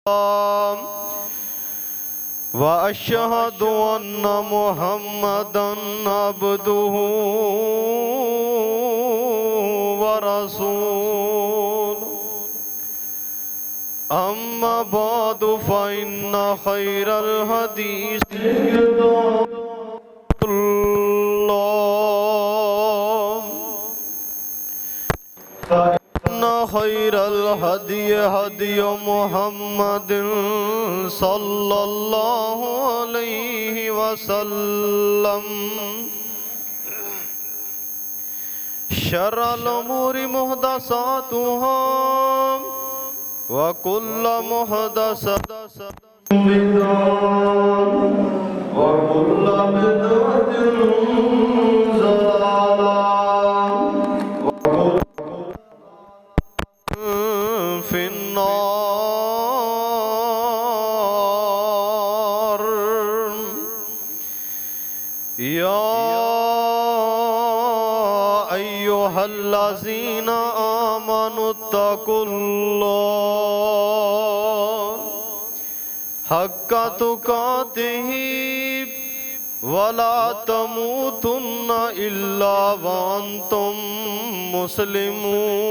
व अशहदु अन्ना मुहम्मदन अब्दुहु व रसूलुहु अम्मा बादु फ़इन्ना खैरल हदीस खैरल हदी हदी मुहम्मदिन सल्लल्लाहु अलैहि वसल्लम शर्रल उमूरि मुहदसातुहा व कुल्लु मुहदसतिन बिदअह व कुल्लु बिदअतिन ज़लाला फिन्नार या अय्युहल्लज़ीना आमनुत्तकुल्लाह हक्का तुकातिही वला तमूतुन्ना इल्ला व अंतुम मुस्लिमून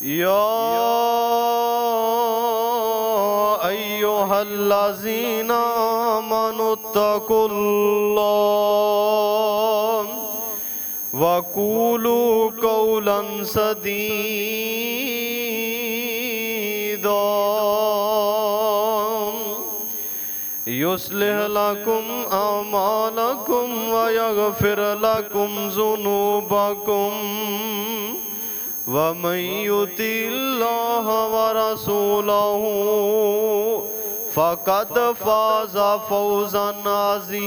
या अय्युहल्लज़ीना आमनुत्तकुल्लाह वक़ूलू क़ौलन सदीदा युस्लिह लकुम अमालकुम व यग़फिर लकुम ज़ुनूबकुम व मन युतिल्लाह व रसूलहु फ़क़द फ़ाज़ फ़ौज़न अज़ीमा।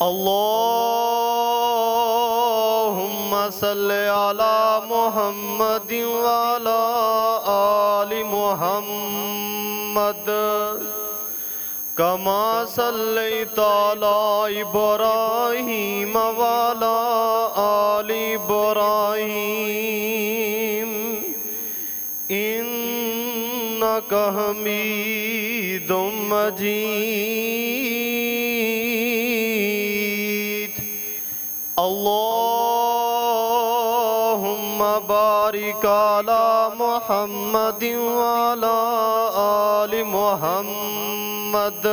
अल्लाहुम्मा सल्लि अला मुहम्मद व अला आलि मुहम्मद कमा सल्लैता अला इब्राहीम व अला आलि इब्राहीम इन्नका हमीदुम मजीद। अल्लाहुम्मा बारिक अला मुहम्मद व अला आलि मुहम्मद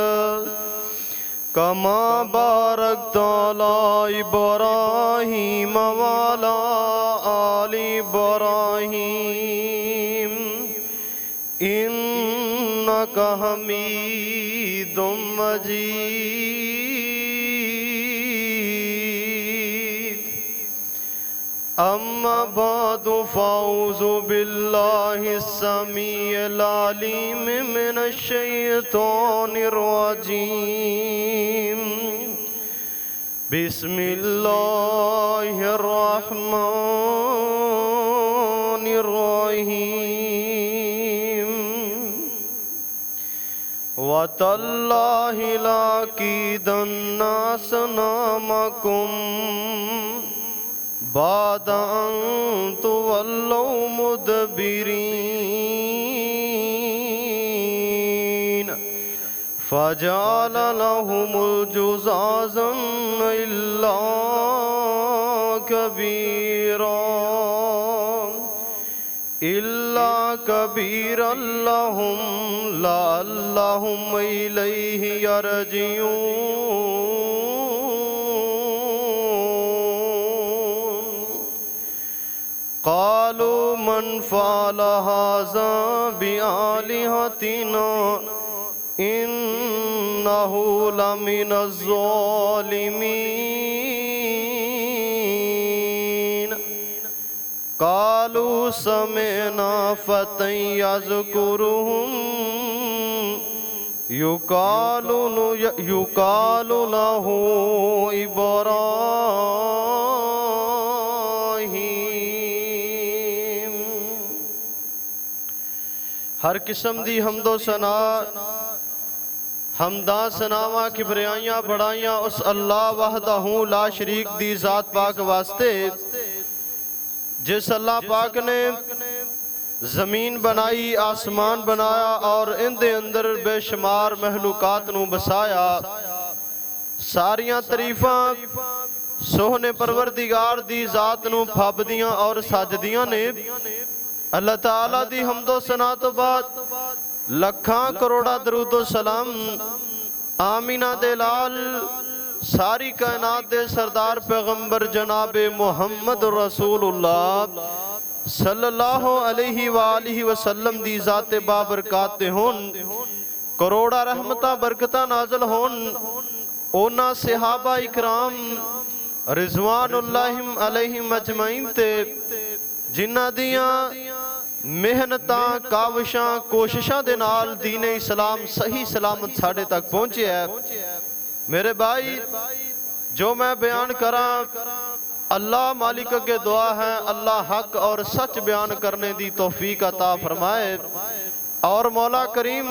कमा बारकता अला इब्राहीम व अला आलि इब्राहीम इन्नका हमीदुम मजीद। अम्मा बादु फ़अऊज़ु बिल्लाहि स्समीइल अलीम मिनश शैतानिर रजीम बिस्मिल्लाहिर रहमानिर रहीम वतल्लाहि लाकीदन्ना असनामकुम बाद अन तुवल्लौ मुदबिरीन फजअल लहुमुल जुज़ाज़न इल्ला कबीरन लहुम लअल्लहुम इलैहि यरजिऊन। क़ालू मन फ़अल हाज़ा बिआलिहतिना इन्नहु लमिनज़ ज़ालिमीन। क़ालू समिअना फ़तन यज़कुरुहुम युक़ालु लहू इब्राहीम। हर किस्म दी हम्दो सना हमदा सनावा किबरियाइयां बड़ाइयां उस अल्लाह वहदहू ला शरीक दी जात पाक वास्ते जिस अल्लाह पाक ने जमीन बनाई, आसमान बनाया और इनदे अंदर बेशुमार महलूकात नू बसाया। सारियां तरीफां सोहने परवरदिगार दी जात नू फबदियां और सजदियां ने। अल्लाह ताला दी हमदो सना तो बाद लखां करोड़ा दरूदो सलाम आमीना दे लाल सारी कायनात दे सरदार पैगंबर जनाबे मुहम्मद रसूलुल्लाह सल्लल्लाहु अलैहि वालिहि वसल्लम दी जाते बाबरकात ते होन। करोड़ा रहमतां बरकतां नाज़िल होन ओना सहाबा इकराम रिजवानुल्लाहिम अलैहिम अजमईन ते जिन्हां दियां मेहनतां काविशां कोशिशां दे नाल दीन इस्लाम सही सलामत साढ़े तक पहुंचे है। मेरे भाई, जो मैं बयान करा अल्लाह मालिक अगे दुआ है अल्लाह हक और सच बयान करने दी तौफीक अता फरमाए और मौला करीम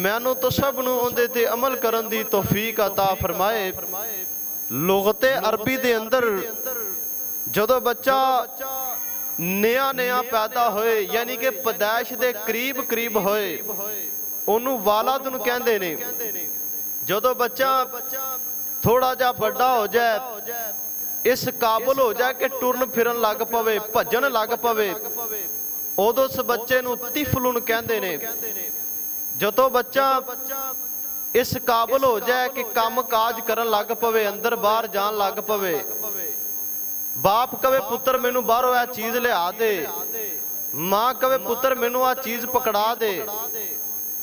मैनू तो सब नू उहदे ते अमल करन दी तौफीक अता फरमाए। लुगते अरबी दे अंदर जदों बच्चा नया नया पैदा होए यानी कि पैदाइश दे करीब करीब होए ओनू वालद नू कहंदे ने। जदों बच्चा थोड़ा जा बड़ा हो जाए, इस काबिल हो जाए कि टुरन फिरन लग पवे, भजन लग पवे, उदों उस बच्चे नू तिफलुन कहंदे ने। जदों बच्चा इस काबिल हो जाए कि काम काज करन लग पवे, अंदर बाहर जान लग पवे, बाप कवे पुत्र मैनू बाहरों आ चीज लिया दे, मां कवे पुत्र मैनू आ चीज पकड़ा दे।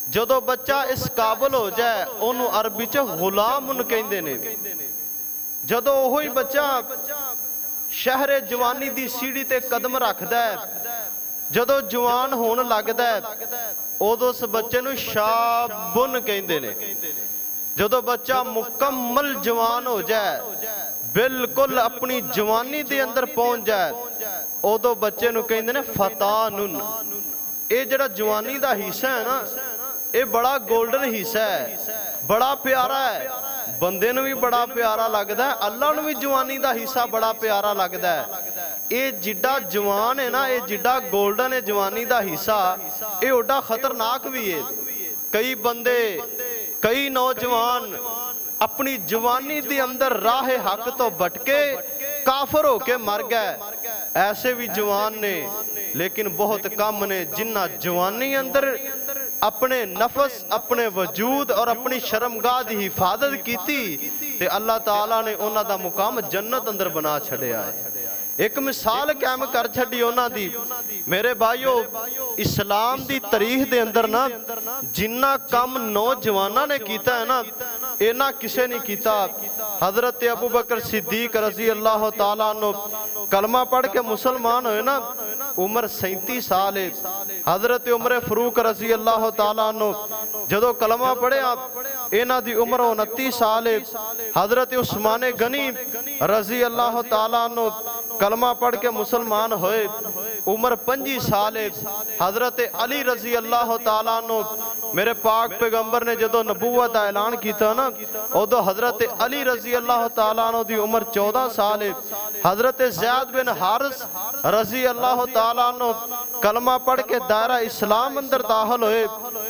जदों बच्चा इस काबिल हो जाए ओनू अरबी च गुलाम कहंदे ने। जदों ओही बच्चा शहरे जवानी दी सीढ़ी ते कदम रखदा है, जदों जवान होन लगदा है उदों उस बच्चे नू शाबुन कहंदे ने। जदों बच्चा मुकम्मल जवान हो जाए, बिल्कुल अपनी जवानी दे अंदर पहुंच जाए, उदों बच्चे नू कहंदे ने फतानुन। ये जिहड़ा जवानी दा हिस्सा है ना, ये बड़ा गोल्डन हिस्सा है, बड़ा प्यारा है, बंदे नू भी बड़ा प्यारा लगदा है, अल्लाह नू भी जवानी दा हिस्सा बड़ा प्यारा लगदा है। ये जिड्डा जवान है ना, ये जिड्डा गोल्डन है जवानी दा हिस्सा, ये ओडा खतरनाक भी है। कई बंदे कई नौजवान अपनी जवानी दे अंदर राह हक तो भटके काफर होके मर गए, ऐसे भी जवान ने। लेकिन बहुत कम ने जिन्ना जवानी अंदर अपने नफस, अपने वजूद और अपनी शर्मगाह की हिफाजत की ते अल्लाह ताला ने उन्हां दा मुकाम जन्नत अंदर बना छड़िया है। एक मिसाल कायम कर छड़ी उन्हां दी। मेरे भाइयों, इस्लाम दी तारीख दे अंदर ना जिन्ना कम नौजवाना ने कीता है ना, इना किसे नहीं कीता। हजरत अबू बकर सिद्दीक रजी अल्लाह ताला अन्हु कलमा पढ़ के मुसलमान होए ना, उम्र 37 साल है। हजरत उमर फरूक रजी अल्लाह ताला अन्हु जदों कलमा पढ़िया इन्हां दी उम्र 29 साल है। हजरत उस्मान गनी रजी अल्लाह ताला अन्हु कलमा पढ़ के मुसलमान होए, उम्र 25 साल है। हजरत अली रजी अल्लाह ताला अन्हु मेरे पाक पैगंबर ने जदों नबूवत दा ऐलान किया ना, उदों हजरत अली रजी अल्लाह ताला अन्हु दी उम्र 14 साल है। हजरत ज़ैद बिन हारिस रजी अल्लाह ताला अन्हु कलमा पढ़ के दायरा इस्लाम अंदर दाखिल होए,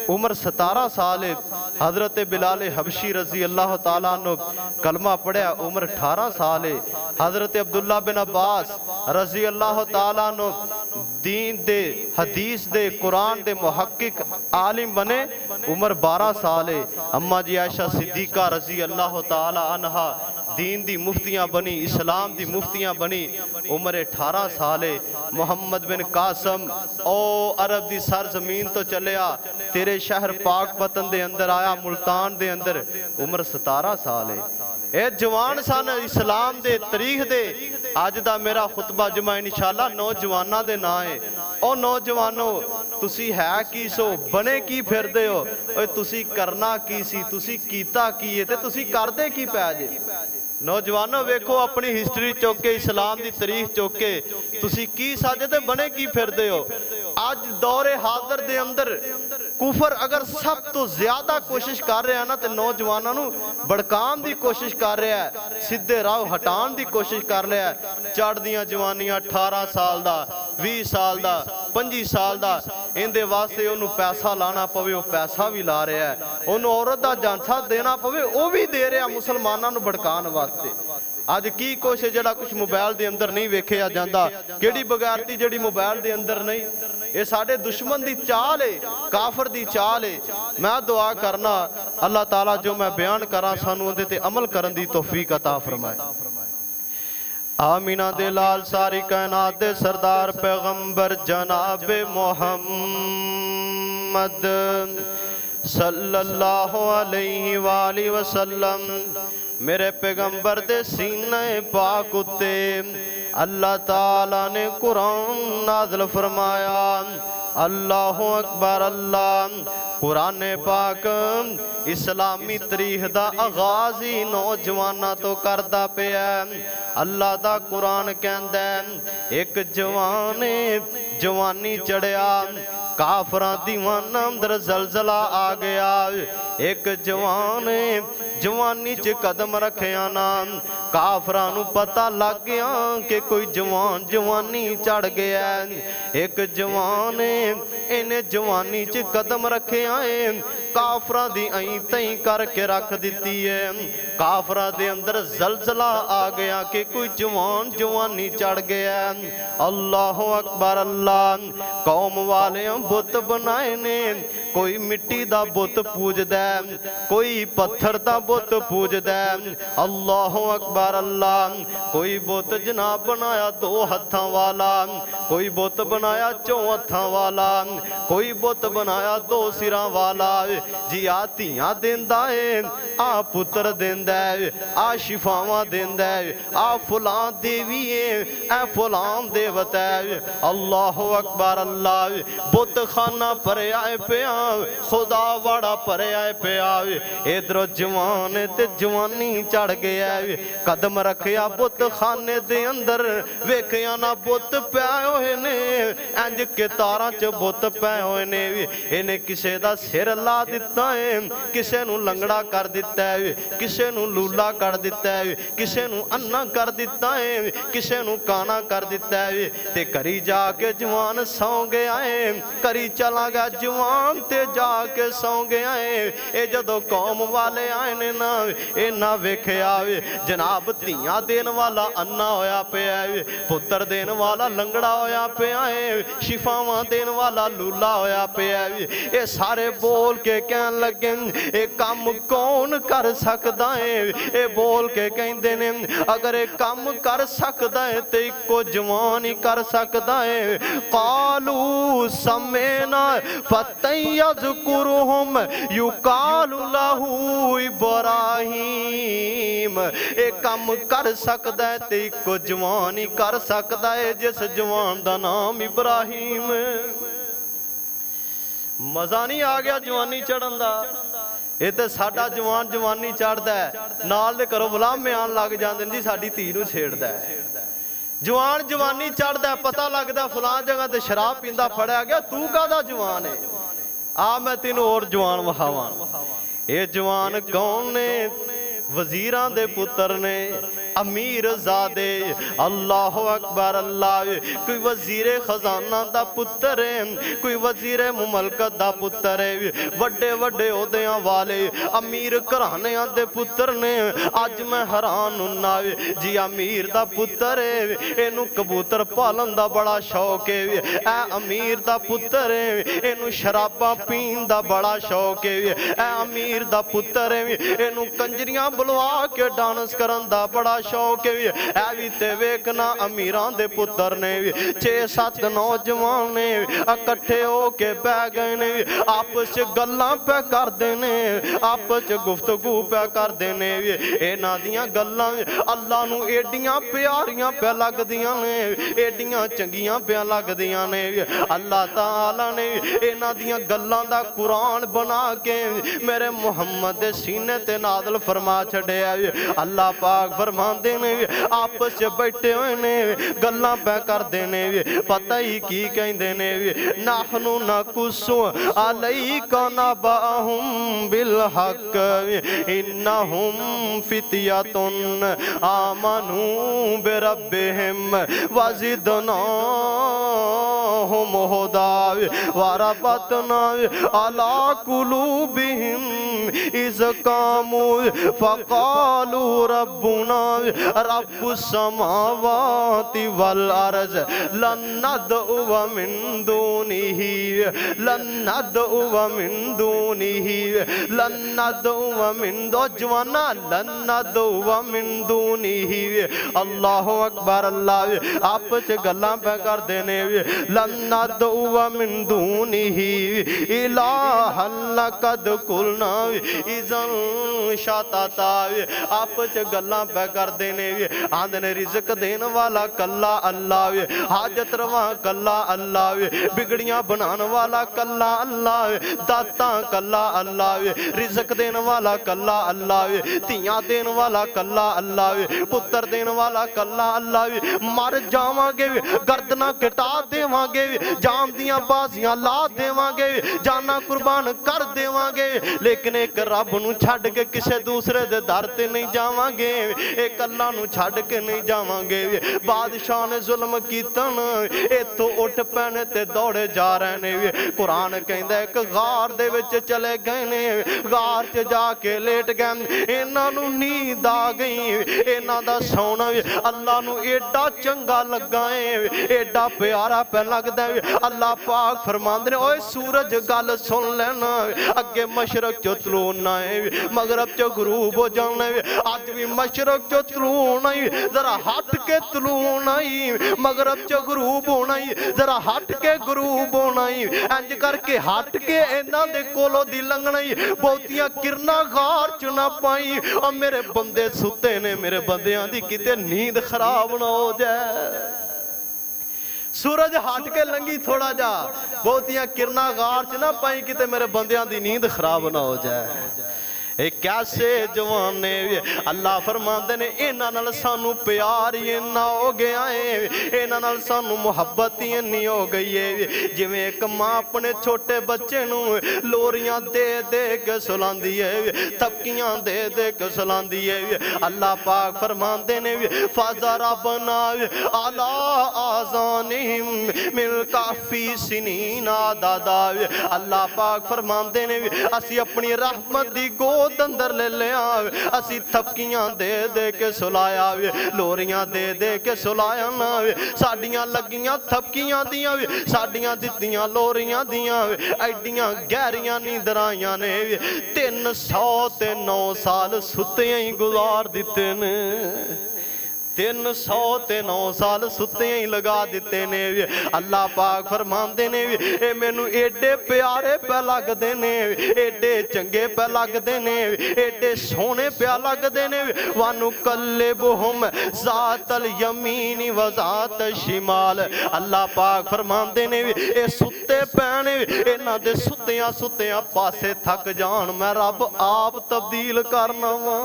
उम्र 17 साल है। हजरत बिलाल हबशी रजी अल्लाह ताला अन्हु कलमा पढ़िया, उम्र 18 साल है। हजरत अब्दुल्ला बिन अब्बास रजी अल्लाह ताला अन्हु दीन दे, हदीस दे, कुरान दे मुहक्किक आलिम बने, उम्र 12 साल है। अम्मा जी आयशा सिद्दीका रजी अल्लाह ताला अन्हा दीन दी मुफ्तियां बनी, इस्लाम दी मुफ्तियां बनी, उम्र 18 साल है। मोहम्मद बिन कासम ओ अरब दी सर जमीन तो चलिया, तेरे शहर पाक वतन दे अंदर आया, मुल्तान दे अंदर, उम्र 17 साल है। ए जवान सन इस्लाम दे तारीख दे। अज दा मेरा खुतबा जुमा इंशाअल्लाह नौजवाना दे ना है। ओ नौजवानो, तुसी है की सो, बने की फिरदे हो, ओए तुसी करना की सी, तुसी कीता की है ते तुसी करदे की पै जे। नौजवानों वेखो अपनी हिस्टरी चुक के, इस्लाम की तारीख चुक के तुसी की साजे ते बने की फिरदे हो। अज दौरे हाजर दे अंदर कुफर अगर सब तो ज्यादा कोशिश कर रहा है ना, तो नौजवानों नूं भड़काउण दी कोशिश कर रहा है, सीधे राह हटाउण दी कोशिश कर रहा है। चढ़दियां जवानियां 18 साल दा, 20 साल दा, 25 साल दा, इहदे वास्ते उन्होंने पैसा लाना पवे, वो पैसा भी ला रहा है। उन्होंने औरत का झांसा देना पवे, वो भी दे रहा मुसलमानों नूं भड़काउण वास्ते। अज की कुछ है जिहड़ा कुछ मोबाइल के अंदर नहीं वेखिया जाता, किहड़ी बगैरती जिहड़ी मोबाइल के अंदर नहीं, ये साडे दुश्मन की चाल है, काफर की चाल है। मैं दुआ करना अल्लाह ताला जो मैं बयान करा सानू उहदे ते अमल करन दी तौफीक अता फरमाए। आमीना दे लाल सारी कायनात दे सरदार पैगंबर जनाब मोहम्मद सल्लल्लाहु अलैहि वाली वसल्लम, मेरे पैगंबर दे सीने पाक उत्ते अल्लाह ताला ने कुरान नाज़िल फरमाया। अल्लाह अकबर अल्लाह। कुरान पाक इस्लामी तरीख दा आगाज ही नौजवाना तो करदा पिया। अल्लाह दा कुरान कहंदा एक जवान जवानी चढ़िया, काफरां दीवाना अंदर जलजला आ गया। एक जवान जवानी च कदम रखिया ना, काफरां नूं पता लग गया कि कोई जवान जवानी चढ़ गया। एक जवान इन्हें जवानी च कदम रखिया है, काफरां दी अई तई करके रख दिती है। काफरां दे अंदर जलजला आ गया कि कोई जवान जवानी चढ़ गया। अल्लाह अकबर अल्लाह। कौम वाले बुत बनाए ने, कोई मिट्टी दा बुत पूजदा, कोई पत्थर दा बुत पूजदा। अल्लाह अकबर अल्लाह। कोई बुत जनाब बनाया 2 हत्थां वाला, कोई बुत बनाया 4 हत्थां वाला, कोई बुत बनाया 2 सिरां वाला। जी आ धियां देंदा है, आ पुत्र देंदा है, आ शिफावां देंदा है, आ फलां देवी है, ए फलां देवता है। अल्लाह अकबर अल्लाह। बुत खाना भरिया पिया, खुदा वाड़ा भरिया पिया। इधरों जवान ते जवानी चढ़ गया। कदम रखिया बुत खाने दे अंदर, वेखिया ना बुत पै होए ने, इंज के तारां च बुत पै होए ने। इन्हें किसे दा सिर ला दिता है, किसे नूं लंगड़ा कर दिता है, किसे नूं लूला कर दिता है, किसे नूं अन्ना कर दिता है, किसे नूं काना कर दिता है। ते करी जाके जवान सौ गया है, करी चला गया जवान ते जाके सौ गया है। ये जदों कौम वाले आए ने ना, ये ना वेखिया जनाब धियां देन वाला अन्ना होया पिया है, पुत्र देन वाला लंगड़ा होया पिया है, शिफावां देन वाला लूला होया पिया है। ये सारे बोल के कहन लगे ये काम कौन कर सकता है। ये बोल के कहंदे ने अगर ये काम कर सकता है तो इको जवान ही कर सकता है। कालू समेना फतयज़कुरुहुम युकालु लहू इब्राहीम। ये काम कर सकता है तो इको जवान ही कर सकता है, जिस जवान का नाम इब्राहीम। मजा नहीं आ गया जवानी चढ़न का। ये तो साडा जवान जवानी चढ़दा है, नाल दे घरों बुलामे आन लग जांदे जी साडी धी नूं छेड़दा है। जवान जवानी चढ़दा है, पता लगदा फलां जगह ते शराब पींदा फड़िया गया, तू काहदा जवान है, आ मैं तैनूं होर जवान वहावां। ये जवान कौन ने? वजीरां दे पुत्र ने, अमीर ज़ादे। अल्लाह अकबर अल्लाह। कोई वजीरे खजाना दा पुत्र है, कोई वजीरे मुमलकत दा पुत्र है, वड्डे वड्डे ओहदियां वाले अमीर घराणियां दे पुत्र ने। अज मैं हैरान हुन्ना जी, अमीर दा पुत्र है, इनू कबूतर पालन दा बड़ा शौक है। ए अमीर दा पुत्र है, इनू शराबा पीन दा बड़ा शौक है। ए अमीर दा पुत्र है, इनू कंजरियां बुलवा के डांस करन दा बड़ा शौक है। ऐ भी ते वेखना अमीरां दे पुत्र ने 6-7 नौजवान ने इकट्ठे होके बह गए ने, आपस च गल्लां पे करदे ने, आपस च गुफ्तगू पे करदे ने। इन्हां दियां गल्लां अल्लाह नूं एडियां प्यारियां पे लगदियां ने, एडियां चंगियां पे लगदियां ने। अल्लाह ताला ने इन्हां दियां गल्लां दा कुरान बना के मेरे मुहम्मद दे सीने ते नाज़िल फरमा छड़िया। अल्लाह पाक फरमांदा फरमाते ने आपस च बैठे हुए ने गल्लां पै करदे ने पता ही की कहंदे ने नाहनु नकुस्सु अलैका नबाहुम बिल हक इन्नहुम फितयतुन आमनू बिरब्बिहिम वज़िदनाहुम हुदा वरबतना अला कुलूबिहिम इज़ कामू फ़क़ालू रब्बुना रब्बुस समावाति वल अर्ज़ लन नदअु मिन दूनिही जवाना लन नदअु मिन दूनिही अल्लाहु अकबर अल्लाह आपस गल्लां पे करदे ने लन नदअु मिन दूनिही इलाहन लक़द कुलना इज़न शाताता आपस गल्लां पे करदे ने आंदे ने रिज़्क देन वाला कल्ला अल्लाह हाजत रवा कल्ला अल्लाह बिगड़ियां बनाने वाला कल्ला अल्लाह दाता कल्ला अल्लाह रिज़्क देने वाला कल्ला अल्लाह धियां देने वाला कल्ला अल्लाह पुत्र देने वाला कल्ला अल्लाह मर जावांगे गर्दना कटा देवांगे जान दियां बाजियां ला देवांगे जाना कुर्बान कर देवांगे लेकिन एक रब नूं छड्ड के किसी दूसरे दे दर ते नहीं जावांगे एक अल्लाह नूं छड्ड के नहीं जावांगे बादशाह ने जुल्म कीता इत्थों उठ पैने ते दौड़े जा रहे ने कुरान कहंदा एक गार दे विच चले गए ने गार च जाके लेट गए इन्हां नूं नींद आ गई इन्हां दा सोना अल्लाह नूं एडा चंगा लगा है एडा प्यारा पे लगदा है अल्लाह पाक फरमांदे ने ओए सूरज गल सुन लेना अगे मशरक चो तलू होना है मगरब चो गरूब हो जाना है अज भी मशरक चो तलू होना है जरा हट के तलू होना है मगरब चो गरूब होना है जरा हट के गरूब होना ही इंज करके हट के इन्हां दे कोलों दी लंघना ही बहुतियां किरना गार च ना पाई और मेरे बंदे सुते ने मेरे बंदियां दी किते नींद खराब ना हो जाए सूरज हट के लंघी थोड़ा जा बहुतियां किरना गार च ना पाई किते मेरे बंदियां दी नींद खराब ना हो जाए कैसे जवाने अल्लाह फरमाते ने इन्हां नाल सानू प्यार ही इन्ना हो गया है इन्हां नाल सानू मुहब्बत ही इन्नी हो गई है जिवें एक मां अपने छोटे बच्चे नू लोरियां दे दे के सुलांदी है थपकियां दे दे के सुलांदी है अल्लाह पाक फरमाते ने फाज़रा बना अला आज़ानिहिम मिल काफी सिनीना दादा अल्लाह पाक फरमाते ने असी अपनी रहमत दी गो अंदर ले लिया असी थपकियां दे दे के सुलाया लोरियां दे दे के सुलाया ना साडियां लगियां थपकियां दियां साडियां दित्तियां लोरियां दियां एडियां गहरियां नींदरां ने 309 साल सुत्तियां ही गुजार दिते ने 309 साल सुत्ते ही लगा दिते ने अल्लाह पाक फरमांदे ने ए मैनू एडे प्यारे पे लगदे ने एडे चंगे पे लगदे ने एडे सोहने पे लगदे ने वानु कल्लेबुहुम ज़ातल यमीन व ज़ात शिमाल अल्लाह पाक फरमांदे ने ए सुत्ते पैने इन्हां दे सुत्तियां सुत्तियां पासे थक जान मैं रब आप तब्दील करना वा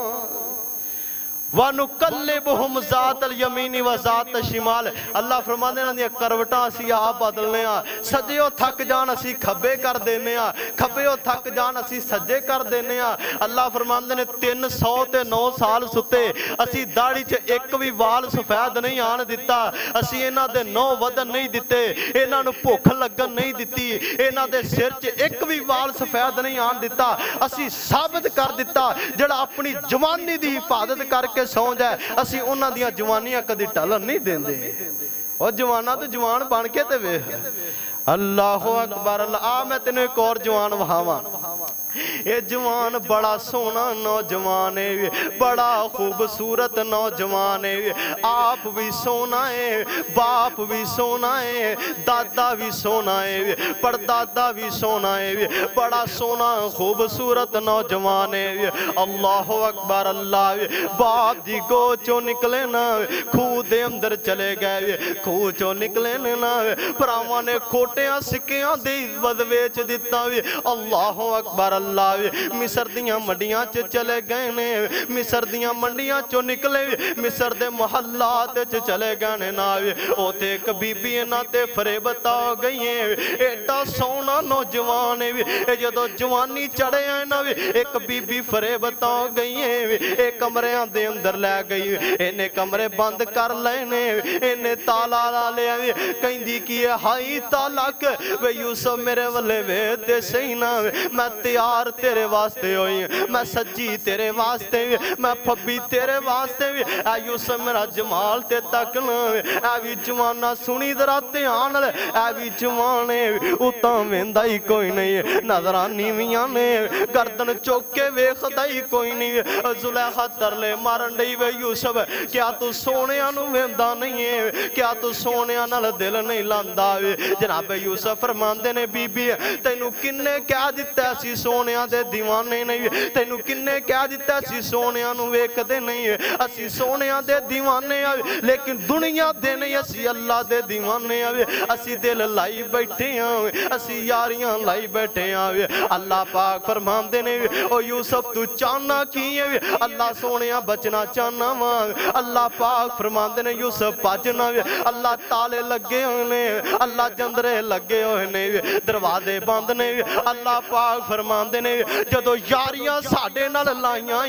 वनुकल्लिबुहुम ज़ातल यमीनी व ज़ात शिमाल अल्लाह फरमांदे ने करवटां असीं आप बदलने आ सज्जेओ थक जान असीं खब्बे कर देने आ खब्बेओ थक जान असीं सज्जे कर देने आ अल्लाह फरमांदे ने 309 साल सुते असीं दाढ़ी च एक भी वाल सफेद नहीं आन दिता असीं इन्हां दे नौ वदन नहीं दिते इन्हां नूं भुख लगन नहीं दिती इन्हां दे सिर च एक भी वाल सफेद नहीं आन दिता असीं साबित कर दिता जिहड़ा अपनी जवानी दी हिफाजत करके सौ जाए असी उन्हां दियां जवानियां कदी टलन नहीं देंदे और जवाना तो जवान बन के ते वेख अल्लाह अकबर आ मैं तेन एक और जवान वहावा ये जवान बड़ा सोहना नौजवान है बड़ा खूबसूरत नौजवान है आप भी सोना है बाप भी सोना है दादा भी सोना है परदादा भी सोना है बड़ा सोना खूबसूरत नौजवान है अल्लाह अकबर अल्लाह बाप दी गो चो निकले ना खूह दे अंदर चले गए खूह चो निकले ना भरावां ने खोटियां सिक्कियां दे इज्जत वेच दिता अल्लाह अकबर अल्लाह वे मिस्र दियां मंडियां च चले गए ने मिस्र दियां मंडियां चों निकले मिस्र दे मुहल्लात च चले गए ने ना वे ओते एक बीबी इन्हां ते फरेबता गई एडा सोहना नौजवान है जदों जवानी चढ़े है ना वे एक बीबी फरेबता गई है कमरियां दे अंदर लै गई इन्हें कमरे बंद कर लेने इन्हें ताला ला लिया कहंदी की हाई तालक वे यूसुफ मेरे वल्ले वे ते सही ना मैं तैयार तेरे वास्ते होई मैं सज्जी तेरे वास्ते मैं फब्बी तेरे वास्ते ऐ यूसुफ मेरा जमाल ते तकना ऐ भी जवाना सुनी दरा ध्यान ऐ भी जवान उतां वेंदा ही कोई नहीं नजरां नीवियां ने गर्दन चुक के वेखदा ही कोई नहीं जुलेखा तरले मारन डई वे यूसुफ क्या तू सोहणिया नूं वेंदा नहीं है क्या तू सोहणिया नाल दिल नहीं लांदा जनाब यूसुफ फरमांदे ने बीबी तैनू किन्ने कह दिता सी सोहणिया दे दीवाने नहीं तैनू किन्ने कह दिता सी सोहणिया नूं वेखदे नहीं असी सोहणिया दे दीवाने आ लेकिन दुनिया दे नहीं असी अल्लाह दे दीवाने आ असी दिल लाई बैठे आ असी यारियां लाई बैठे आ अल्लाह पाक फरमांदे ने ओ यूसुफ तू चाहना की है अल्लाह सोहणिया बचना चाहना वा अल्लाह पाक फरमांदे ने यूसुफ बचना अल्लाह ताले लगे हुए ने अल्लाह जंदरे लगे हुए ने दरवाजे बंद ने अल्लाह पाक फरमांदे ने जदों यारियां साडे नाल लाइयां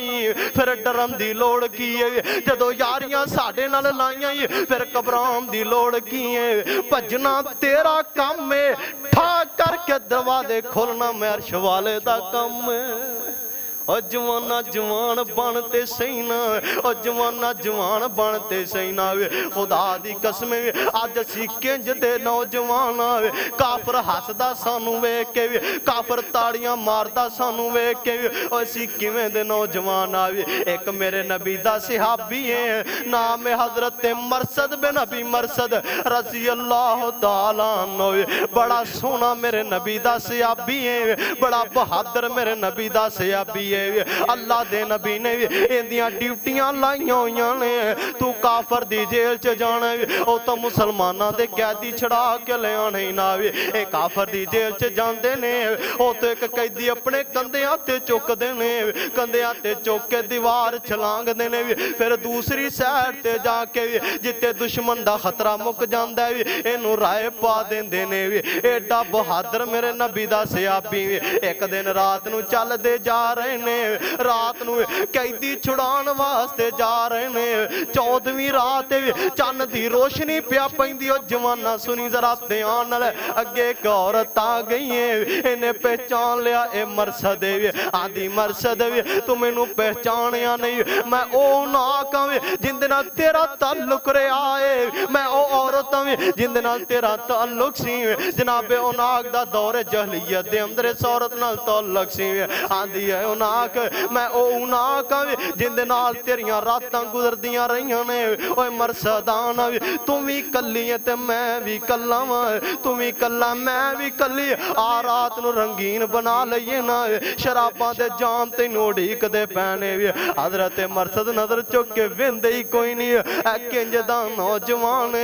फिर डरन दी लोड़ की है जदों यारियां साडे नाल लाइयां फिर घबराउण दी लोड़ की है भजना तेरा काम है ठाक करके दरवाजे खोलना मैं अर्श वाले दा काम है ओ जवाना जवान बनते सही ना ओ जवाना जवान बनते सही ना खुदा दी कसम अज असी किंज दे नौजवान काफर हसदा सानू वेख के काफर ताड़ियां मारदा सानू वेख के असी किवें दे नौजवान एक मेरे नबी दा सहाबी है नाम है हजरत मरसद बिन अबी मरसद रज़ी अल्लाह तआला अन्हु बड़ा सोहना मेरे नबी दा सहाबी है बड़ा बहादुर मेरे नबी दा सहाबी है अल्लाह दे नबी ने इंदियां ड्यूटियां लाइयां होइयां ने तू काफर दी जेल च जाना ओ तो मुसलमानां दे कैदी छड़ा के ले आने ना ए काफर दी जेल च जांदे ने ओ तो एक कैदी अपने कंधियां ते चुकदे ने कंधियां ते चुक के दीवार छलांगदे ने फिर दूसरी साइड ते जाके जिते दुश्मन दा खतरा मुक जांदा है इनू राय पा देंदे ने एडा बहादुर मेरे नबी दा सहाबी एक दिन रात नू चलदे जा रहे ने रात नू कैदी छुड़ान वास्ते जा रहे ने 14वीं रात चन्न दी रोशनी पिया पैंदी ओ जवाना सुनी जरा ध्यान नाल अगे एक औरत आ गई है इन्हें पहचान लिया ए मरसद आदि मरसद तू मैनू पहचानिया नहीं मैं ओ नाक जिंदे नाल तेरा ताल्लुक रहा है मैं ओ औरत जिंदे नाल तेरा ताल्लुक सी जनाबे ओ नाक दा दौर जहलियत दे अंदर इस औरत नाल ताल्लुक सी आंदी है ओ नाक मैं ओ नाक जिंदे नाल तेरियां रातां गुजरदियां रहियां ने ओए मरसदान तू भी कल्ली है ते मैं भी कल्ला वां तू भी कल्ला मैं भी कल्ली आ रात नू रंगीन बना लईए ना शराबां दे जाम तैनूं उड़ीकदे पैने हजरत मरसद नजर चुक के वेंदे ही कोई नहीं ऐ किंज दा नौजवान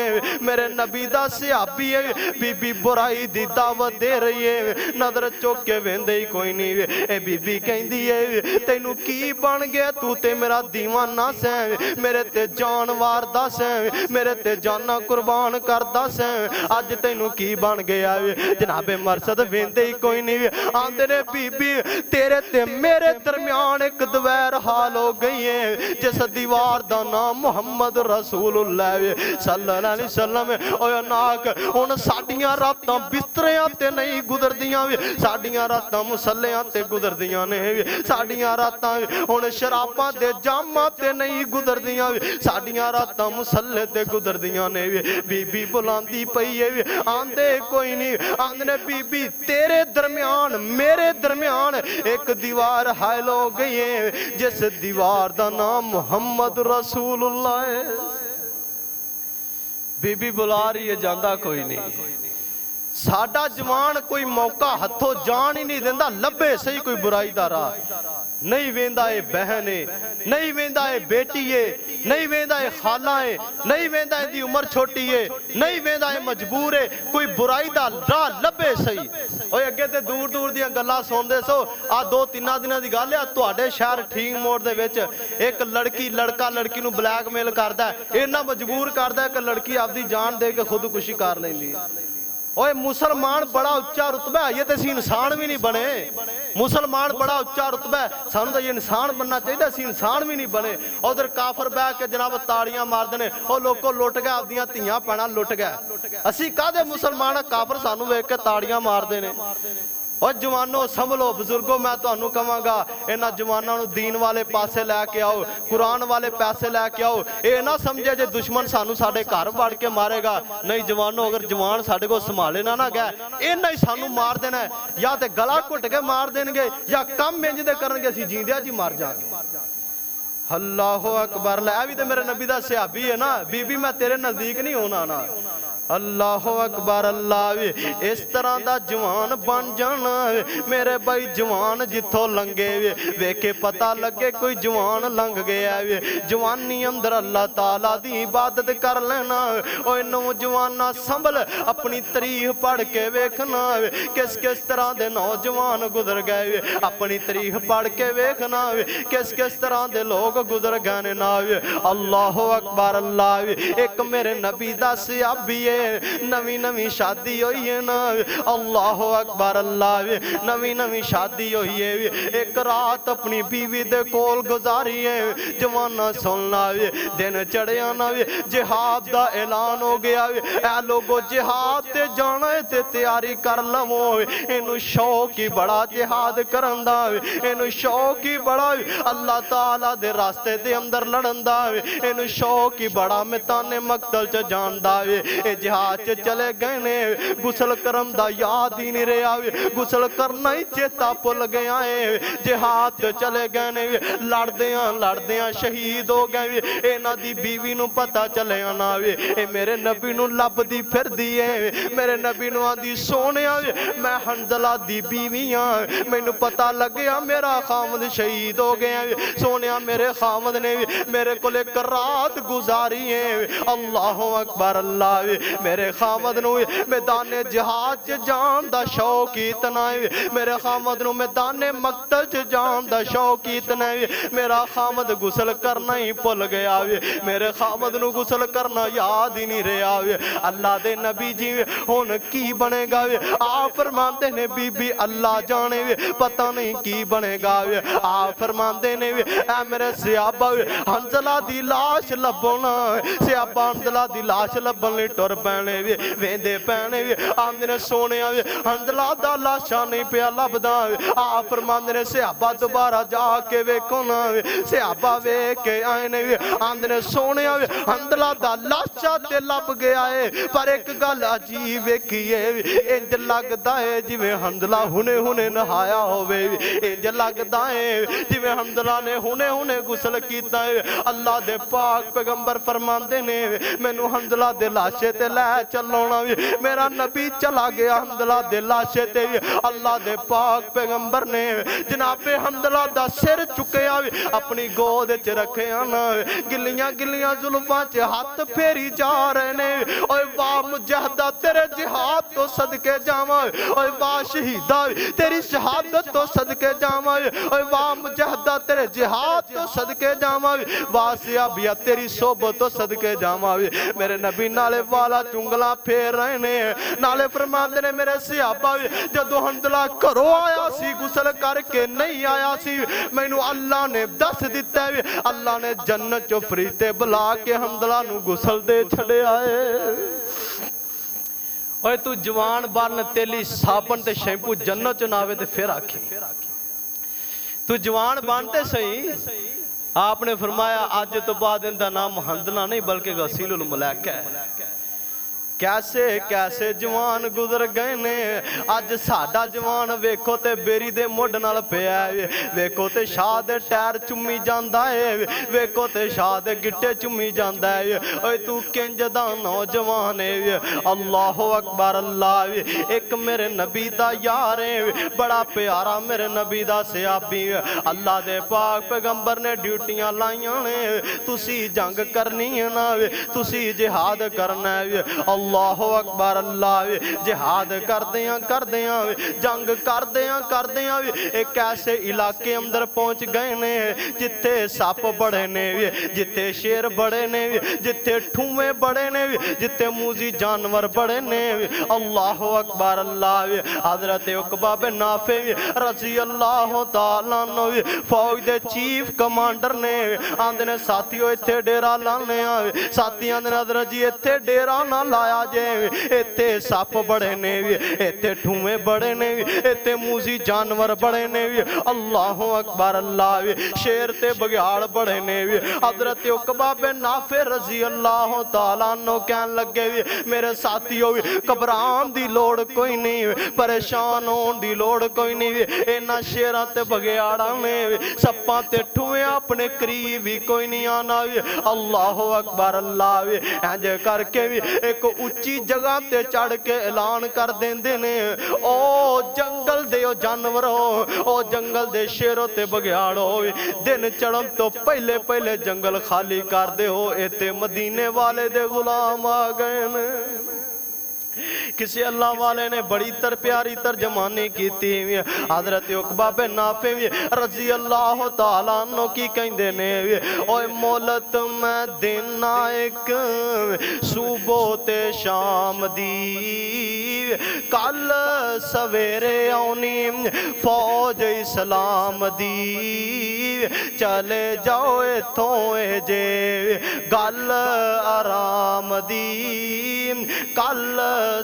मेरे नबी दा सहाबी है बीबी बुराई दी दावत दे रही है नजर चुक के वेंदे ही कोई नहीं ए बीबी कहंदी है तैनू की बन गया तू ते मेरा दीवाना सै मेरे ते जान वारदा सै मेरे ते जाना कुर्बान करदा सै अज तैनू की बन गया जनाबे मरसद वेंदे ही कोई नहीं आंदे ने बीबी तेरे ते मेरे दरम्यान एक दवैर हाल हो गई है जिस दीवार दा नाम मुहम्मद रसूलुल्लाह सल्लल्लाहु अलैहि वसल्लम ओए नाक हुण साडियां रातां बिस्तरियां ते नहीं गुजरदियां साडियां रातां मुसल्लियां ते गुजरदियां ने साडियां रातां हुण शराबां दे जामां ते नहीं गुजरदियां साडियां रातां मुसल्ले ते गुजरदियां ने बीबी बुलांदी पई है आंदे कोई नहीं आंदे ने बीबी तेरे दरम्यान मेरे दरम्यान एक दीवार हायल हो गई है जिस दीवार दा नाम मुहम्मद रसूलुल्लाह है बीबी बुला रही है जांदा कोई नहीं साडा जवान कोई मौका हथों जान ही नहीं देंदा लभे सही कोई बुराई दा राह नहीं वेंदा ए बहन है नहीं वेंदा ए बेटी है नहीं वेंदा है खाला है, नहीं वेंदा इहदी उम्र छोटी है, नहीं वेंदा है मजबूर है, कोई बुराई दा राह लभे सही। ओए अगे ते दूर दूर दियां गल्लां सुनदे सो, आ 2-3 दिनां दी गल है तुहाडे शहर ठीक मोड़ दे विच एक लड़का लड़की नूं ब्लैकमेल करदा है, इन्ना मजबूर करदा है कि लड़की आपदी जान दे के खुदकुशी कर लैंदी है। ओए मुसलमान बड़ा उच्चा रुतबा है, ये तो असीं इंसान भी नहीं बने। मुसलमान बड़ा उच्चा रुतबा है, सानू तो ये इंसान बनना चाहिए, असीं इंसान भी नहीं बने। उधर काफर बह के जनाब ताड़ियां मारदे ने, ओ लोको लुट गए, आपदियां धीआं भैणां लुट गए। असीं काहदे मुसलमान, काफर सानू वेख के ताड़ियां मारदे ने। और जवानों संभलो, बुजुर्गों मैं तुहानू कहांगा इन्हां जवानां नूं दीन वाले पासे लैके आओ, कुरान वाले पासे लैके आओ। ये ना समझे जे दुश्मन सानू साडे घर वड़ के मारेगा, नहीं जवानों अगर जवान साडे को संभाले ना गए इन्हां ही सानू मार देना है, या ते गला घुट के मार देणगे या कम इंज दे करनगे असीं जींदियां जी मर जांगे। अल्लाह अकबर। लै भी तो मेरे नबी दा सहाबी है ना, बीबी मैं तेरे नजदीक नहीं होना ना। अल्लाह अकबर। अल्लाह भी इस तरह दा जवान बन जाना मेरे भाई, जवान जिथों लंघे वेखे पता लगे कोई जवान लंघ गया वे। जवानी अंदर अल्लाह ताला दी इबादत कर लेना। ओए नौजवाना संभल, अपनी तारीख पढ़ के वेखना किस किस तरह दे नौजवान गुजर गए, अपनी तारीख पढ़ के वेखना किस किस तरह दे लोग गुजर गए ना। अल्लाह अकबर। अल्लाह एक मेरे नबी दा सहाबी है, नवी नवी शादी हुई है ना। अल्लाह अकबर। अल्लाह नवी नवी शादी हुई है, एक रात अपनी बीवी दे कोल गुजारी है। जवाना सुनना वे दिन चढ़िया ना वे, जिहाद दा ऐलान हो गया वे। ऐ लोगो जिहाद ते जाना है ते तैयारी कर लवो। इनू शौक ही बड़ा जिहाद करन दा वे, इनू शौक ही बड़ा अल्लाह ताला दे रास्ते दे अंदर लड़न दा वे। इनू शौक ही बड़ा मैदाने मक्तल च जान दा वे। जहाज चले गए ने, गुसल करम दा याद ही नहीं रहा, गुसल करना ही चेता भुल गया है। जहाज चले गए ने, लड़दियां शहीद हो गए। इन्हां दी बीवी नूं पता चले ना वे ए मेरे नबी नूं लभदी फिरदी है। मेरे नबी नूं आंदी सोहणिया मैं हंजला दी बीवी हां, मैनूं पता लग्या मेरा खामद शहीद हो गया। सोहणिया मेरे खामद ने मेरे कोल एक रात गुजारी है। अल्लाह अकबर। अल्लाह मेरे खामद नूं मैदाने जिहाद च जान दा शौक इतना है, मेरे खामद नूं मैदाने मक्तल च जान दा शौक इतना है। मेरा खामद गुसल करना ही भुल गया वे, मेरे खामद नूं गुसल करना याद ही नहीं रहा वे। अल्लाह दे नबी जी हुण की बनेगा वे? आ फरमाते ने बीबी अल्लाह जाने वे, पता नहीं की बनेगा वे। आ फरमाते ने वे ऐ मेरे सहाबा हंजला दी लाश लभना, सहाबा हंजला दी लाश लभन लई टुर पैने वे, वेंदे पैने वे। आंदे ने सोहणिया वे हंजला दा लाशा नहीं पिया लभदा। आ फरमांदे ने सहाबा दोबारा जाके वेखो ना, सहाबा वेख के आए ने वे। आंदे ने सोहणिया वे हंजला दा लाशा ते लभ गया है, पर एक गल अजीब वेखी है, इंज लगदा है जिवें हंजला हुणे हुणे नहाया होवे। इंज लगदा है जिवें हंजला ने हुणे हुणे गुसल कीता है। अल्लाह दे पाक पैगंबर फरमांदे ने मैनू हंजला दे लाशे ते लै चलो ना। मेरा नबी चला गया हंजला दे लाशे ते, अल्लाह दे पाक पैगंबर ने जनाबे हंजला दा सिर चुकया अपनी गोद च रखिया ना। गिलियां गिलियां जुल्फां च हाथ फेरी जा रहे ने। ओए वाह मुजाहिदा तेरे जिहाद तो सदके जावां, ओए वाह शहीदा तेरी शहादत तो सदके जावां। ओए वाह मुजाहिदा तेरे जिहाद तो सदके जावां, वाह सहाबिया तेरी सोबत तो सदके जावां। मेरे नबी नाले वाला चुंगला फेर रहे ने, नाले फरमांदे ने मेरे सहाबा जदों हंजला घरों आया सी गुसल करके नहीं आया सी, मैनू अल्लाह ने दस दिता है। अल्लाह ने जन्नत चो फरिश्ते बुला के हंजला नू गुसल दे छड़िया है। ओए तू जवान बन तेली साबन ते शैंपू जन्नत चो ना आवे ते फिर आखी तू जवान बनते सही। आपने फरमाया अज तो बाद इनका नाम हंजला नहीं बल्कि गसीलुल मलाइका है। कैसे कैसे जवान गुजर गए ने। अज साडा जवान वेखो ते बेरी दे मुड नाल पिया है, वेखो ते शाह दे टायर चुम्मी जांदा है, वेखो ते शाह दे गिट्टे चुम्मी जांदा है। ओए तू किंज दा नौजवान है। अल्लाह अकबर अल्लाह। एक मेरे नबी दा यार है, बड़ा प्यारा मेरे नबी दा सहाबी। अल्लाह दे पाक पैगंबर ने ड्यूटियां लाइयां ने, तुसी जंग करनी है ना, तुसी जिहाद करना है। अल्लाह अकबर अल्लाह। जिहाद करदियां जंग करदियां एक ऐसे इलाके अंदर पहुंच गए ने जिथे सप बड़े ने, जिथे शेर बड़े ने, जिथे ठूमे बड़े ने, जिथे मूजी जानवर बड़े ने। अल्लाह अकबर अल्लाह। हजरत उकबा बिन नाफे रजी अल्लाह तआला अन्हु फौज दे चीफ कमांडर ने। आंदे ने साथियों इत्थे डेरा लाने आ। साथी आंदे ने हजरत जी इत्थे डेरा ना लाया जे, इत्थे सप बड़े ने, इत्थे ठूमे बड़े ने, इत्थे मूजी जानवर बड़े ने। अल्लाह अकबर अल्लाह। शेर ते बघियाड़ बड़े ने। हजरत उकबा बिन नाफे रजी अल्लाह तआला अन्हु कहन लगे मेरे साथियों घबरान दी लोड़ कोई नहीं, परेशान होने दी लोड़ कोई नहीं। इन्हां शेरां ते बघियाड़ां ने सप्पां ते ठूमियां अपने करीब भी कोई नहीं आना। अल्लाह अकबर अल्लाह। इंज करके भी एक उच्ची जगह ते चढ़ के ऐलान कर देंदे ने, ओ जंगल दे ओ जानवरों, ओ जंगल दे शेरों ते बघियाड़ो, दिन चढ़न तो पहले पहले जंगल खाली कर दे हो, इत्थे मदीने वाले दे गुलाम आ गए ने। किसी अल्लाह वाले ने बड़ी प्यारी तर्जमानी की थी। हजरत उकबा बिन नाफे रजी अल्लाह तआला अन्हु की कहंदे ने, ओए मोहलत मैं देना एक सुबह ते शाम दी, कल सवेरे आउनी फौज इस्लाम दी, चले जाओ इथों जे गल आराम दी, कल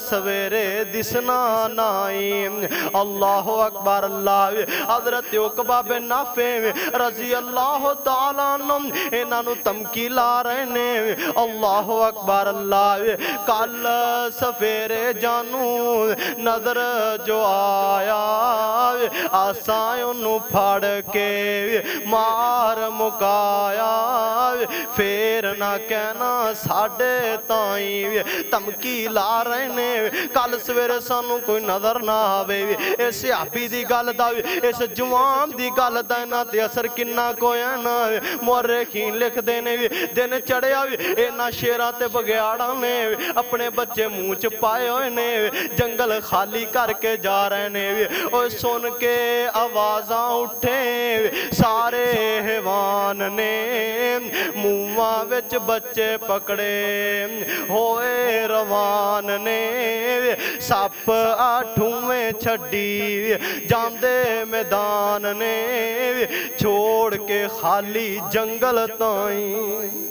सवेरे दिसना नाई। अल्लाह अकबर अल्लाह। हजरत उकबा बिन नाफे रजी अल्लाह तआला अन्हु इन्हां नूं धमकी ला रहे ने। अल्लाह अकबर अल्लाह। कल सवेरे जानू नजर जो आया, आसां ओनू फड़ के मार मुकाया, फिर ना कहना साडे ताई। धमकी ला रहे ने कल सवेरे सानू कोई नजर ना आवे। इस सहाबी दी गल दा, इस जवान दी गल दा इन्हां ते असर किन्ना कोया ना। मुअर्रिखीन लिखदे ने दिन चढ़िया इन्हां शेरां ते बघियाड़ां ने अपने बच्चे मुंह च पाए होए ने, जंगल खाली करके जा रहे ने। ओए सुन के आवाज़ां उठे सारे हैवान ने, मुंहां विच बच्चे पकड़े होए रवान ने। सप आठूवे छड़ी जांदे मैदान ने, छोड़ के खाली जंगल ताई।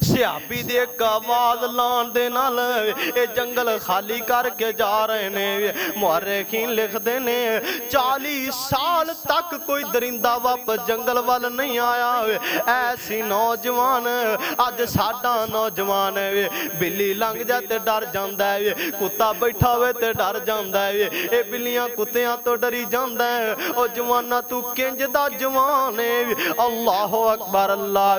सियाबी दे एक आवाज लान दे नाल ए जंगल खाली करके जा रहे ने। मुअर्रिखीन लिखदे ने 40 साल तक कोई दरिंदा वापस जंगल वाल नहीं आया। ऐसी नौजवान अज साडा नौजवान है, बिल्ली लंघ जाए ते डर जांदा है, कुत्ता बैठा होवे ते डर जांदा है, ए बिल्लियां कुत्तियां तो डरी जांदा है। ओ जवाना तू किंज दा जवान है। अल्लाह अकबर अल्लाह।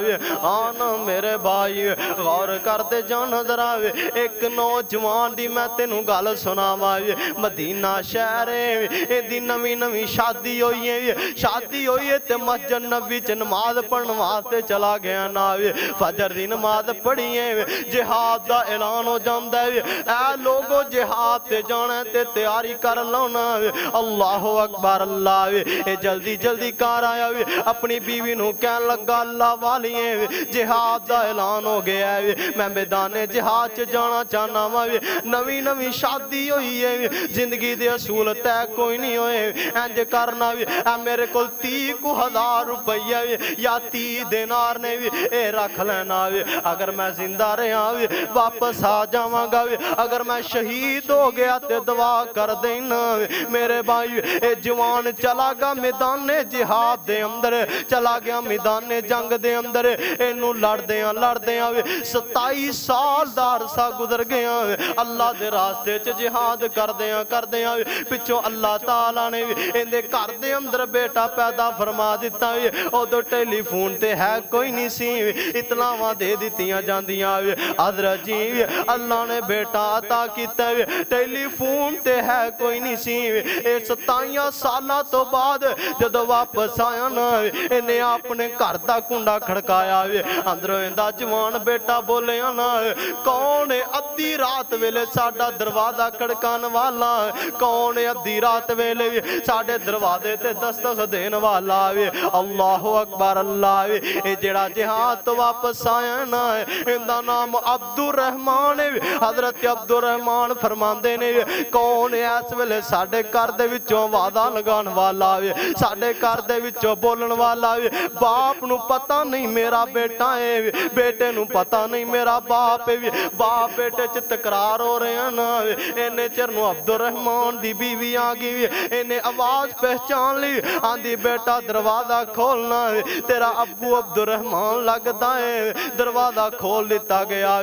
आन मेरे भाई गौर करते जान जरा, एक नौजवान दी मैं तेनू गल सुनावा। मदीना शहर है, नवी नवी शादी हुई है, शादी हुई है ते मस्जिद नबी च नमाज पढ़ने वास्ते चला गया ना। फजर दी नमाज पढ़ी है, जिहाद दा ऐलान हो जाता है। ऐ लोगो जिहाद ते जाना ते तैयारी कर लो ना। अल्लाह अकबर अल्लाह। ये जल्दी जल्दी कर आया, अपनी बीवी नू कहन लगा अल्लाह वाली जिहाद दा ऐलान हो गया है, मैं मैदाने जिहाद च जाना चाहना वा। नवी नवी शादी हुई है, जिंदगी दे असूल तय कोई नहीं होए। इंज करना भी मेरे को 30,000 रुपया या 30 दिनार ने भी ए रख लेना। अगर मैं जिंदा रहा वापस आ जावांगा, अगर मैं शहीद हो गया तो दुआ कर देना। मेरे भाई ए जवान चला गया मैदाने जिहाद दे अंदर, चला गया मैदाने जंग दे अंदर। इनू लड़दियां लड़दे 27 साल दा अरसा गुजर गया। अल्लाह दे रास्ते च जिहाद करदे पिछों अल्लाह ताला ने इहदे घर दे अंदर बेटा पैदा फरमा दिता। उदों टेलीफोन ते है कोई नहीं सी, इतलावां दे दित्तियां जांदियां। हज़रत जी अल्लाह ने बेटा अता कीता, टेलीफोन ते है कोई नहीं सी। 27 साल तो बाद जदों वापस आया ना, इन्हें अपने घर का कुंडा खड़काया। अंदरों इंदा जवान बेटा बोलिया ना, कौन है अद्धी रात वेले साडा दरवाजा खड़कान वाला, कौन है अद्धी रात वेले साडे दरवाजे ते दस्तक देने वाला। अल्लाह अकबर अल्लाह। ये जेड़ा जिहाद तो वापस आया ना, इनका नाम अब्दुल रहमान है। हजरत अब्दुल रहमान फरमाते ने, कौन है इस वेले साडे घर दे विचों वादा लगान वाला, साडे घर दे विचों बोलन वाला। बाप नू पता नहीं मेरा बेटा है, बेटे नू पता नहीं मेरा बाप है। बाप बेटे च तकरार हो रहे हैं ना। इन्ने चिर नू अब्दुल रहमान दी बीवी आ गई, इन्हें आवाज पहचान ली, आंदी बेटा दरवाजा खोलना, तेरा अब्बू अब्दुल रहमान लगता है। दरवाजा खोल दिता गया।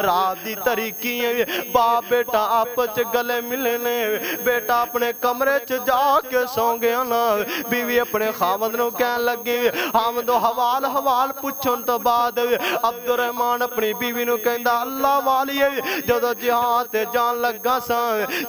रात दी तरीकी है, बाप बेटा आपस च गले मिले ने। बेटा अपने कमरे च जाके सौ गया ना। बीवी अपने खावंद नू कहन लगी, हामदो हवाल हवाल पुछण तो बाद अब्दुल रहमान अपनी बीवी नू कहंदा, अल्लाह वालीए जदों जिहाद ते जान लगा सा,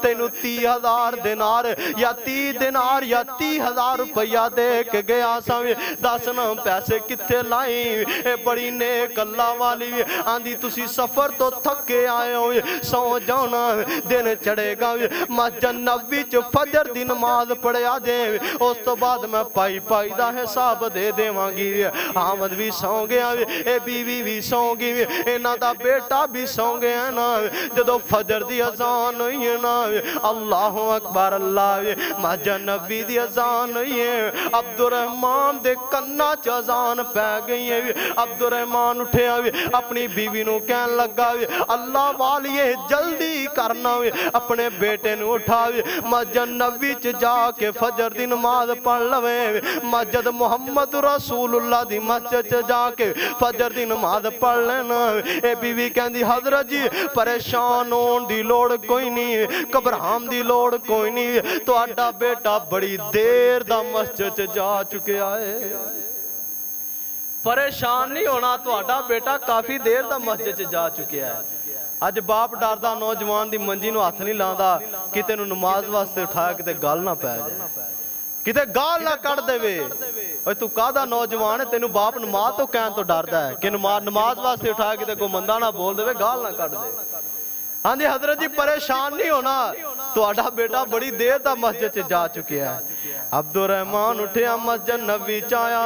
तैनू 30,000 दिनार या 30 दिनार या 30,000 रुपया दे के गया सा। दस ना पैसे कित्थे लाई? ए बड़ी नेक अल्लाह वाली आंदी, तुसी सफर तो थके आए हो, सौ जाना, दिन चढ़ेगा। मस्जिद नबवी च फजर दी नमाज पढ़िया जे, उस तो बाद मैं पाई पाई दा हिसाब दे देवांगी। आमद भी सौ गया, ए बीवी भी सौ गई, इन्हां दा बेटा भी सौ गया ना। जदों फजर दी अजान हुई है ना, अल्लाह अकबर अल्लाह, मस्जिद नबवी दी अजान हुई है। अब्दुल रहमान दे कन्ना च अजान पै गई है। अब्दुल रहमान उठिया, अपनी बीवी नू कहन लगा, अल्लाह वालिए जल्दी करना, अपने बेटे नू उठा, मस्जिद नबवी च जाके फजर दी नमाज पढ़ लवे। मस्जिद मुहम्मद रसूलुल्लाह दी मस्जिद च जाके फजर दी नमाज पढ़ लेना। ए बीवी कहंदी, हजरत जी परेशान होने दी लोड़ कोई नहीं, घबरान दी लोड़ कोई नहीं, तुहाडा बेटा बड़ी देर दा मस्जिद च जा चुकिया है। परेशान नहीं होना, तुहाडा बेटा काफी देर दा मस्जिद च जा चुकिया है। अज बाप डरदा नौजवान दी मंजी नू हथ नहीं लांदा, किते नू नमाज वास्ते उठाया किते गल ना पै जाए, किते गाल ना कढ़ देवे। तू कादा नौजवान है, तेनू बाप नमाज तो कहन तो डरदा है कि नमाज वास्ते उठाया किते कोई मंदा ना बोल देवे, गाल ना कढ़ दे। हाँ जी हजरत जी परेशान नहीं होना, तुहाडा बेटा बड़ी देर तक मस्जिद च जा चुकिया है। अब्दुल रहमान उठिया, मस्जिद नबी च आया,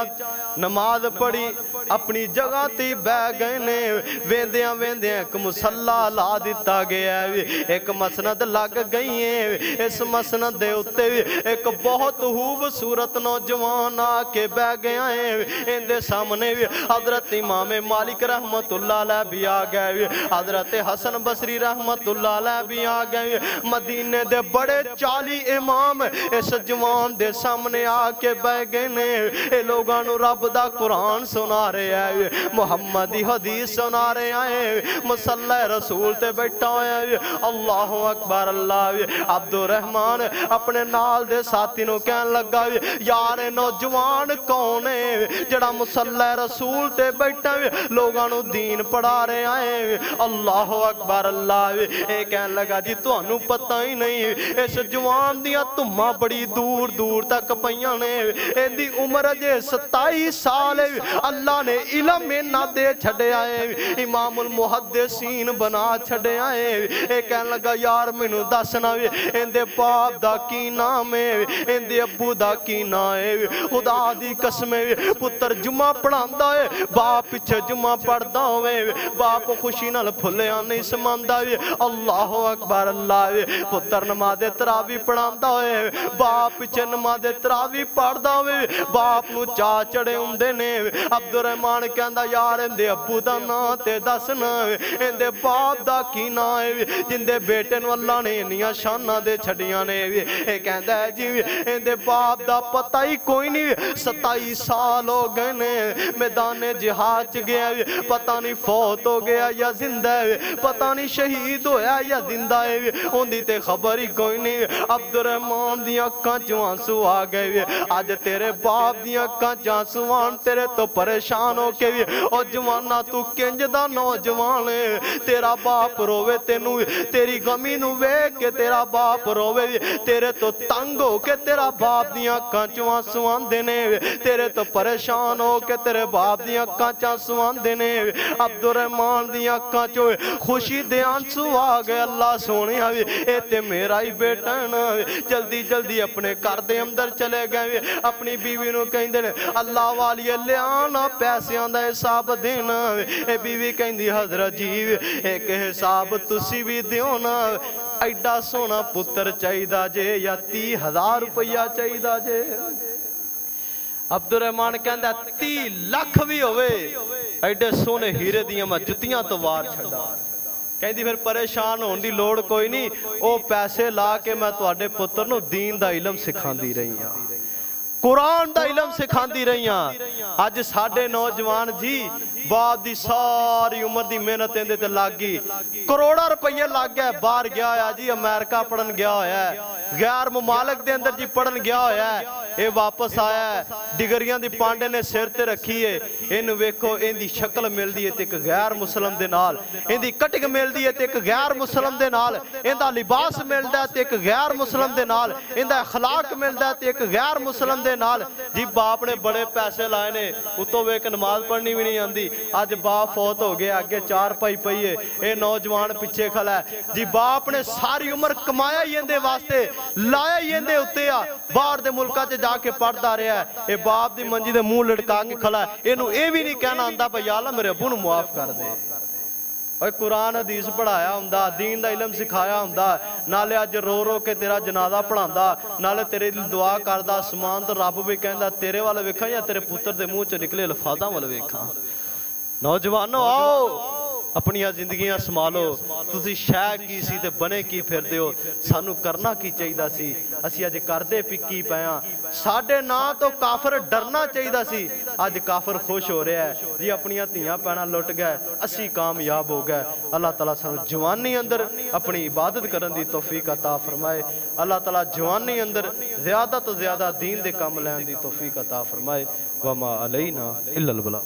नमाज पढ़ी, अपनी जगह ते बह गए ने। वेंदिया वेंदिया एक मुसल्ला ला दिता गया है, एक मसनद लग गई है। इस मसनद दे उत्ते एक बहुत खूबसूरत नौजवान आके बह गया है। इनके सामने हजरत इमाम मालिक रहमतुल्लाह अलैह भी आ गए, हजरत हसन बसरी रहमतुल्लाह अलैह भी आ गए। मदीने दे बड़े 40 इमाम इस जवान दे सामने आके बह गए ने। ये लोगों नू रब दा कुरान सुना रहे हैं, मुहम्मद दी हदीस सुना रहे हैं, मुसल्ला रसूल ते बैठा होया है। अल्लाह अकबर अल्लाह। अब्दुल रहमान अपने नाल दे साथी नू कहन लगा, यार नौजवान कौन है जेड़ा मुसल्ला रसूल ते बैठा है, लोगों नू दीन पढ़ा रहे हैं। अल्लाह अकबर अल्लाह। ये कहन लगा, जी तुहानू पता ही नहीं इस जवान दियां धुम्मां बड़ी दूर दूर तक पईयां ने। इहदी उम्र अजे 27 साल है। अल्लाह ने इलम इन्ना दे छड्या है, इमामुल मुहद्दिसीन बना छड्या है। ये कहन लगा, यार मैनू दसना इहदे बाप दा की नाम है, इहदे अब्बू दा की नाम है। खुदा दी कसम पुत्र जुम्मा पढ़ांदा है, बाप पिछे जुम्मा पढ़दा होवे, बाप खुशी नाल फुल्लिया नहीं समांदा। अल्लाह अकबर अल्लाह। पुत्र नमाज़े तरावी पढ़ांदा होए, बाप पिछे नमाज़े तरावी पढ़दा होवे, बाप नू चा चढ़े हुंदे ने। अब्दुल रहमान कहंदा यार इंदे अब्बू दा नां ते दस ना, इंदे बाप दा की नां है जिंदे बेटे नूं अल्लाह ने इन्नियां शानां दे छड्डियां ने। ये कहंदा है जी इंदे बाप दा पता ही कोई नहीं। 27 साल हो गए ने मैदान जिहाद च गया, पता नहीं फौत हो गया या जिंदा है, पता नहीं शहीद होया या जिंदा है, उनकी ते खबर ही कोई नहीं। अब्दुर्रहमान दी अखां चों आंसू आ गए। अज तेरे बाप दी अखां च आंसू आन, तेरे तो परेशान हो के ओ जवाना तू किंज दा नौजवान है। तेरा बाप रोवे तेनू, तेरी गमी नू वेख के तेरा बाप रोवे, तेरे तो तंग हो के तेरा बाप दी अखां चों आंसू आंदे ने, तेरे तो परेशान हो के तेरे बाप दी अखां च आंसू आंदे ने। अब्दुर्रहमान दी अखां चों खुशी दे आंसू आ गए। अल्लाह सोने ए ते मेरा ही बेटा ना। जल्दी जल्दी अपने घर दे अंदर चले गए। अपनी बीवी नूं कहंदे ने अल्लाह वालिए लियाना पैसिਆਂ ਦਾ हिसाब देना। ए बीवी कहंदी हजरत जी एक हिसाब तुसी भी दिओ ना, एडा सोना पुत्र चाहिदा जे या 30,000 रुपया चाहिदा जे। अब्दुर्रहमान कहंदा 30 लाख भी होवे एडे सोने हीरे दियां मैं जुत्तियां तो वार छड्डा। कहंदी फिर परेशान होने की लोड़ कोई नहीं, वो पैसे ला के मैं तुहाडे पुत्र नूं दीन दा इलम सिखांदी रही हां, कुरान दा इलम सिखांदी रही हां। अज साडे नौजवान जी बाप दी सारी उम्र दी मेहनत इहदे ते लग गई, करोड़ां रुपये लग गए। बाहर गया होया जी, अमेरिका पढ़न गया होया है, गैर मुमालिक दे अंदर जी पढ़न गया होया है। ये वापस आया है, डिग्रियां दी पांडे ने सिर ते रखी है। इहनूं वेखो इहदी शक्ल मिलदी है ते एक गैर मुसलम दे नाल, इहदी कटिंग मिलदी है ते एक गैर मुसलम दे नाल, इहदा लिबास मिलदा है ते एक गैर मुसलम दे नाल, इहदा अखलाक मिलदा है ते एक गैर मुसलम दे नाल। जी बाप ने बड़े पैसे लाए ने, उतों वेख नमाज पढ़नी भी नहीं आंदी। अज बाप फौत हो गया, अगे 4 पाई पई है, ये नौजवान पिछे खड़ा है। जी बाप ने सारी उम्र कमाया ही इहदे वास्ते, लाया ही इहदे उत्ते आ, बाहर दे मुल्कां च जाके पढ़दा रहा है। ये बाप दी मंजी दे मुंह लटका के खड़ा है, इहनूं ये भी नहीं कहना आंदा भाई या अल्लाह मेरे अब्बू नूं मुआफ कर दे। और कुरान हदीस पढ़ाया हुंदा, दीन दा इलम सिखाया हुंदा, नाले अज रो रो के तेरा जनाजा पढ़ांदा, नाले तेरे लिए दुआ करदा। आसमान तो रब भी कहंदा तेरे वाल वेखां या तेरे पुत्र दे मुंह च निकले अल्फाजां वाल वेखां। नौजवानों आओ अपनियां जिंदगियां संभालो। तुसी शह की सी ते बने की फिरदे हो, सानू करना की चाहिदा सी, असी अज करदे पिक्की पे हां। साडे नां तो काफर डरना चाहिदा सी, अज काफर खुश हो रहा है जी अपनियां धीआं भैणां लुट गए, असी कामयाब हो गए। अल्लाह ताला सानू जवानी अंदर अपनी इबादत करन दी तौफीक अता फरमाए। अल्लाह ताला जवानी अंदर ज़्यादा तो ज़्यादा दीन दे काम लैण दी तौफीक अता फरमाए। वमा अलैना इल्लल बला।